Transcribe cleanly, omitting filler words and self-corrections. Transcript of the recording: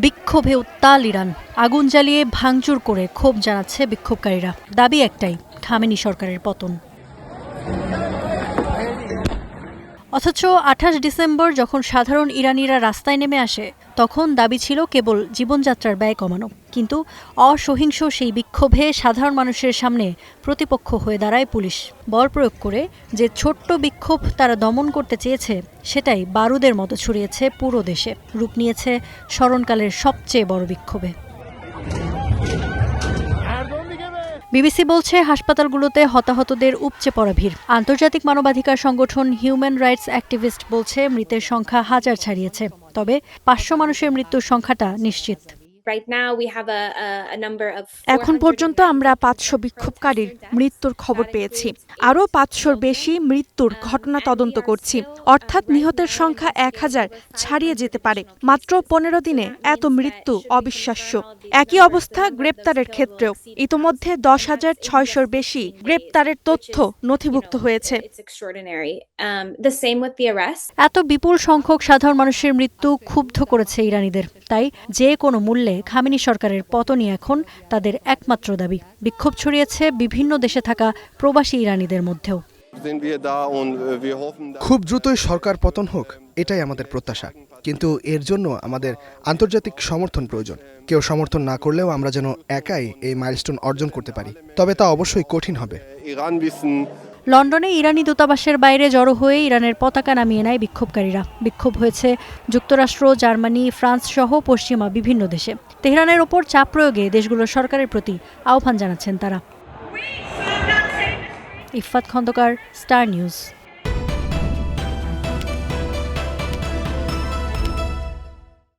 বিক্ষোভে উত্তাল ইরান। আগুন জ্বালিয়ে ভাঙচুর করে ক্ষোভ জানাচ্ছে বিক্ষোভকারীরা। দাবি একটাই, খামেনি সরকারের পতন। অথচ ২৮ ডিসেম্বর যখন সাধারণ ইরানিরা রাস্তায় নেমে আসে, তখন দাবি ছিল কেবল জীবনযাত্রার ব্যয় কমানো। কিন্তু অসহিংস সেই বিক্ষোভে সাধারণ মানুষের সামনে প্রতিপক্ষ হয়ে দাঁড়ায় পুলিশ। বল প্রয়োগ করে যে ছোট্ট বিক্ষোভ তারা দমন করতে চেয়েছে, সেটাই বারুদের মতো ছড়িয়েছে পুরো দেশে, রূপ নিয়েছে স্মরণকালের সবচেয়ে বড় বিক্ষোভে। বিবিসি বলছে, হাসপাতালগুলোতে হতাহতদের উপচে পড়া ভিড়। আন্তর্জাতিক মানবাধিকার সংগঠন হিউম্যান রাইটস অ্যাক্টিভিস্ট বলছে, মৃতের সংখ্যা হাজার ছাড়িয়েছে। তবে ৫০০ মানুষের মৃত্যুর সংখ্যাটা নিশ্চিত। এখন পর্যন্ত আমরা ৫০০ বিক্ষোভকারীর মৃত্যুর খবর পেয়েছি। আরও ৫০০-র বেশি মৃত্যুর ঘটনা তদন্ত করছি, অর্থাৎ নিহতের সংখ্যা ১০০০ ছাড়িয়ে যেতে পারে। মাত্র ১৫ দিনে এত মৃত্যু অবিশ্বাস্য। একই অবস্থা গ্রেপ্তারের ক্ষেত্রেও। ইতোমধ্যে ১০,৬০০-র বেশি গ্রেপ্তারের তথ্য নথিভুক্ত হয়েছে। এত বিপুল সংখ্যক সাধারণ মানুষের মৃত্যু ক্ষুব্ধ করেছে ইরানিদের। তাই যে কোনো মূল্যে খামেনি সরকারের পতনই এখন তাদের একমাত্র দাবি। বিক্ষোভ ছড়িয়েছে বিভিন্ন দেশে থাকা প্রবাসী ইরানিদের মধ্যেও। খুব দ্রুতই সরকার পতন হোক, এটাই আমাদের প্রত্যাশা। কিন্তু এর জন্য আমাদের আন্তর্জাতিক সমর্থন প্রয়োজন। কেউ সমর্থন না করলেও আমরা যেন একাই এই মাইলস্টোন অর্জন করতে পারি, তবে তা অবশ্যই কঠিন হবে। লন্ডনে ইরানি দূতাবাসের বাইরে জড়ো হয়ে ইরানের পতাকা নামিয়ে নেয় বিক্ষোভকারীরা। বিক্ষোভ হয়েছে যুক্তরাষ্ট্র, জার্মানি, ফ্রান্স সহ পশ্চিমা বিভিন্ন দেশে। তেহরানের ওপর চাপ প্রয়োগে দেশগুলোর সরকারের প্রতি আহ্বান জানাচ্ছেন তারা। Iffat Khandakar, Star news.